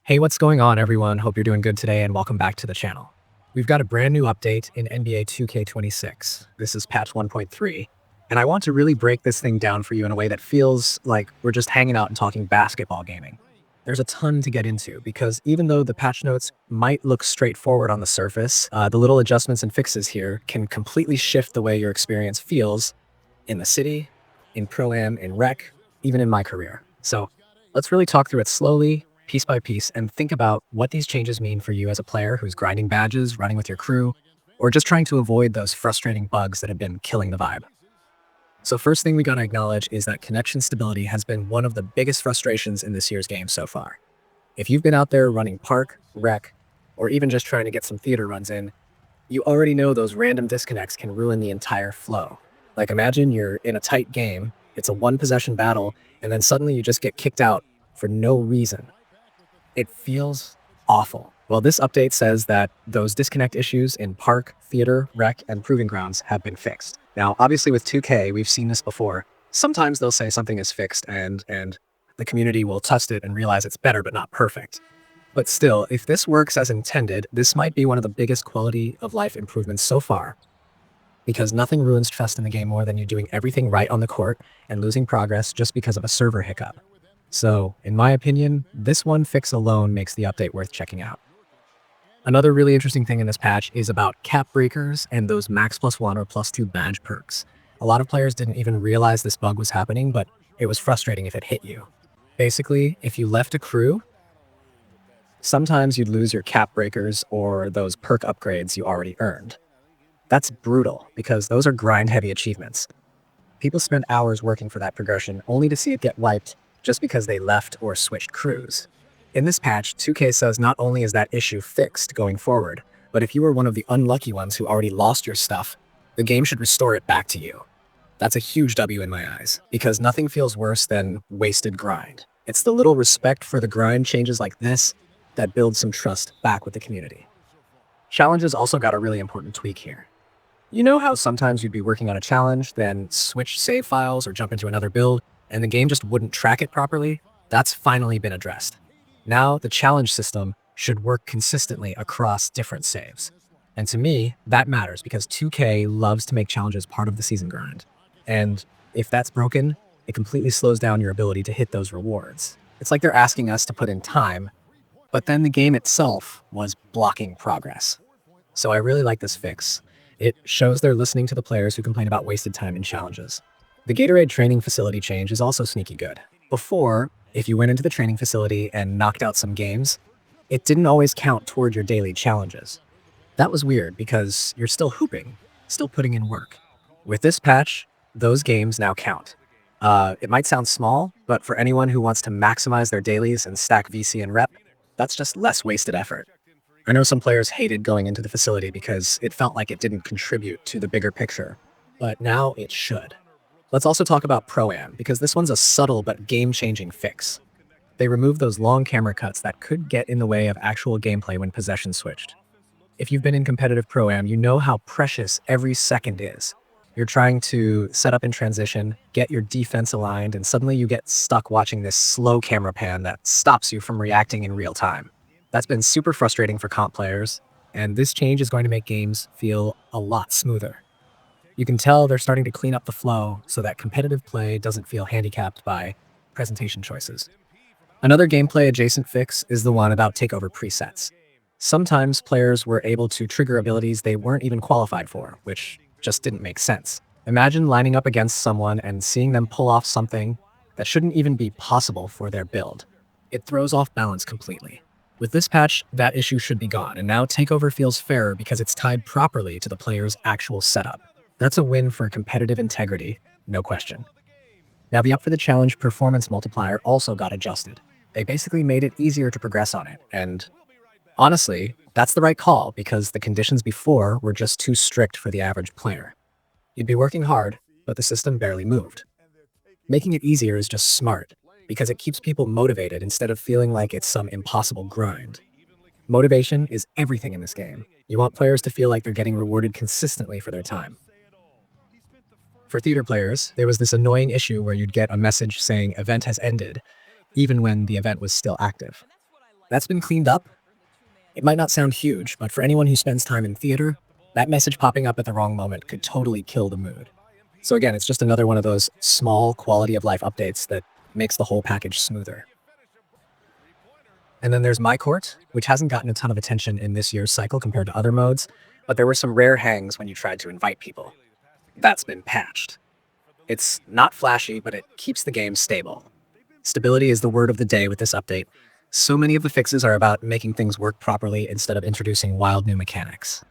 Hey, what's going on, everyone? Hope you're doing good today, and welcome back to the channel. We've got a brand new update in NBA 2K26. This is patch 1.3, and I want to really break this thing down for you in a way that feels like we're just hanging out and talking basketball gaming. There's a ton to get into because even though the patch notes might look straightforward on the surface, the little adjustments and fixes here can completely shift the way your experience feels in the city, in Pro-Am, in Rec, even in MyCAREER. So let's really talk through it slowly, piece by piece, and think about what these changes mean for you as a player who's grinding badges, running with your crew, or just trying to avoid those frustrating bugs that have been killing the vibe. So first thing we gotta acknowledge is that connection stability has been one of the biggest frustrations in this year's game so far. If you've been out there running Park, Rec, or even just trying to get some theater runs in, you already know those random disconnects can ruin the entire flow. Like imagine you're in a tight game, it's a one-possession battle, and then suddenly you just get kicked out for no reason. It feels awful. Well, this update says that those disconnect issues in Park, Theater, Rec, and Proving Grounds have been fixed. Now, obviously with 2K, we've seen this before. Sometimes they'll say something is fixed and the community will test it and realize it's better but not perfect. But still, if this works as intended, this might be one of the biggest quality of life improvements so far, because nothing ruins trust in the game more than you doing everything right on the court and losing progress just because of a server hiccup. So, in my opinion, this one fix alone makes the update worth checking out. Another really interesting thing in this patch is about cap breakers and those max +1 or +2 badge perks. A lot of players didn't even realize this bug was happening, but it was frustrating if it hit you. Basically, if you left a crew, sometimes you'd lose your cap breakers or those perk upgrades you already earned. That's brutal because those are grind-heavy achievements. People spend hours working for that progression only to see it get wiped just because they left or switched crews. In this patch, 2K says not only is that issue fixed going forward, but if you were one of the unlucky ones who already lost your stuff, the game should restore it back to you. That's a huge W in my eyes, because nothing feels worse than wasted grind. It's the little respect for the grind changes like this that builds some trust back with the community. Challenges also got a really important tweak here. You know how sometimes you'd be working on a challenge, then switch save files or jump into another build, and the game just wouldn't track it properly? That's finally been addressed. Now, the challenge system should work consistently across different saves. And to me, that matters because 2K loves to make challenges part of the season grind. And if that's broken, it completely slows down your ability to hit those rewards. It's like they're asking us to put in time, but then the game itself was blocking progress. So I really like this fix. It shows they're listening to the players who complain about wasted time in challenges. The Gatorade training facility change is also sneaky good. Before, if you went into the training facility and knocked out some games, it didn't always count toward your daily challenges. That was weird because you're still hooping, still putting in work. With this patch, those games now count. It might sound small, but for anyone who wants to maximize their dailies and stack VC and rep, that's just less wasted effort. I know some players hated going into the facility because it felt like it didn't contribute to the bigger picture, but now it should. Let's also talk about Pro-Am, because this one's a subtle but game-changing fix. They removed those long camera cuts that could get in the way of actual gameplay when possession switched. If you've been in competitive Pro-Am, you know how precious every second is. You're trying to set up in transition, get your defense aligned, and suddenly you get stuck watching this slow camera pan that stops you from reacting in real time. That's been super frustrating for comp players, and this change is going to make games feel a lot smoother. You can tell they're starting to clean up the flow so that competitive play doesn't feel handicapped by presentation choices. Another gameplay adjacent fix is the one about takeover presets. Sometimes players were able to trigger abilities they weren't even qualified for, which just didn't make sense. Imagine lining up against someone and seeing them pull off something that shouldn't even be possible for their build. It throws off balance completely. With this patch, that issue should be gone, and now takeover feels fairer because it's tied properly to the player's actual setup. That's a win for competitive integrity, no question. Now, the Up for the Challenge performance multiplier also got adjusted. They basically made it easier to progress on it, and honestly, that's the right call because the conditions before were just too strict for the average player. You'd be working hard, but the system barely moved. Making it easier is just smart because it keeps people motivated instead of feeling like it's some impossible grind. Motivation is everything in this game. You want players to feel like they're getting rewarded consistently for their time. For theater players, there was this annoying issue where you'd get a message saying event has ended, even when the event was still active. That's been cleaned up. It might not sound huge, but for anyone who spends time in theater, that message popping up at the wrong moment could totally kill the mood. So again, it's just another one of those small quality of life updates that makes the whole package smoother. And then there's My Court, which hasn't gotten a ton of attention in this year's cycle compared to other modes, but there were some rare hangs when you tried to invite people. That's been patched. It's not flashy, but it keeps the game stable. Stability is the word of the day with this update. So many of the fixes are about making things work properly instead of introducing wild new mechanics.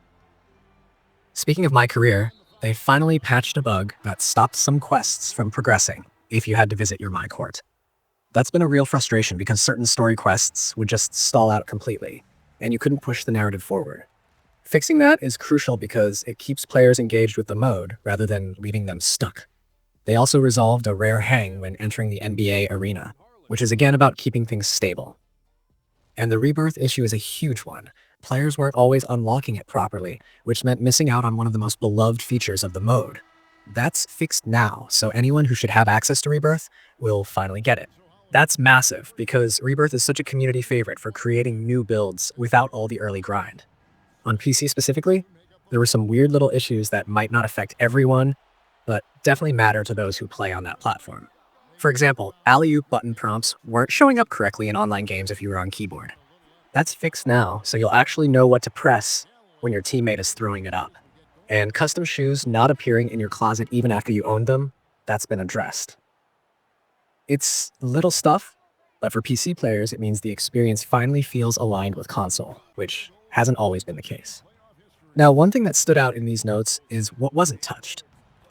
Speaking of MyCAREER, they finally patched a bug that stopped some quests from progressing if you had to visit your My Court. That's been a real frustration because certain story quests would just stall out completely, and you couldn't push the narrative forward. Fixing that is crucial because it keeps players engaged with the mode rather than leaving them stuck. They also resolved a rare hang when entering the NBA arena, which is again about keeping things stable. And the Rebirth issue is a huge one. Players weren't always unlocking it properly, which meant missing out on one of the most beloved features of the mode. That's fixed now, so anyone who should have access to Rebirth will finally get it. That's massive, because Rebirth is such a community favorite for creating new builds without all the early grind. On PC specifically, there were some weird little issues that might not affect everyone, but definitely matter to those who play on that platform. For example, alley-oop button prompts weren't showing up correctly in online games if you were on keyboard. That's fixed now, so you'll actually know what to press when your teammate is throwing it up. And custom shoes not appearing in your closet even after you owned them, that's been addressed. It's little stuff, but for PC players, it means the experience finally feels aligned with console, which hasn't always been the case. Now, one thing that stood out in these notes is what wasn't touched.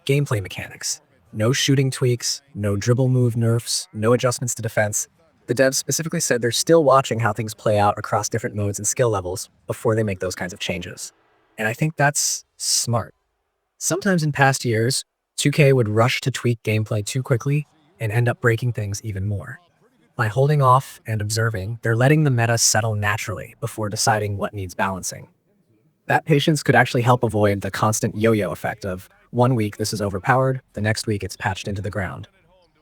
Gameplay mechanics. No shooting tweaks, no dribble move nerfs, no adjustments to defense. The devs specifically said they're still watching how things play out across different modes and skill levels before they make those kinds of changes. And I think that's smart. Sometimes in past years, 2K would rush to tweak gameplay too quickly and end up breaking things even more. By holding off and observing, they're letting the meta settle naturally before deciding what needs balancing. That patience could actually help avoid the constant yo-yo effect of one week this is overpowered, the next week it's patched into the ground.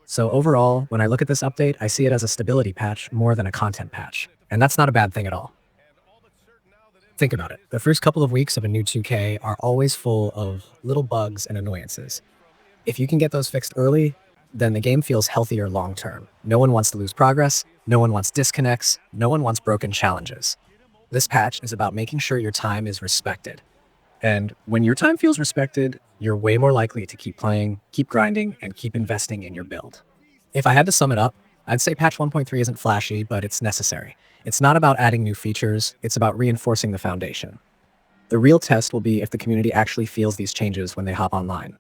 So overall, when I look at this update, I see it as a stability patch more than a content patch. And that's not a bad thing at all. Think about it. The first couple of weeks of a new 2K are always full of little bugs and annoyances. If you can get those fixed early, then the game feels healthier long term. No one wants to lose progress, no one wants disconnects, no one wants broken challenges. This patch is about making sure your time is respected. And when your time feels respected, you're way more likely to keep playing, keep grinding, and keep investing in your build. If I had to sum it up, I'd say patch 1.3 isn't flashy, but it's necessary. It's not about adding new features, it's about reinforcing the foundation. The real test will be if the community actually feels these changes when they hop online.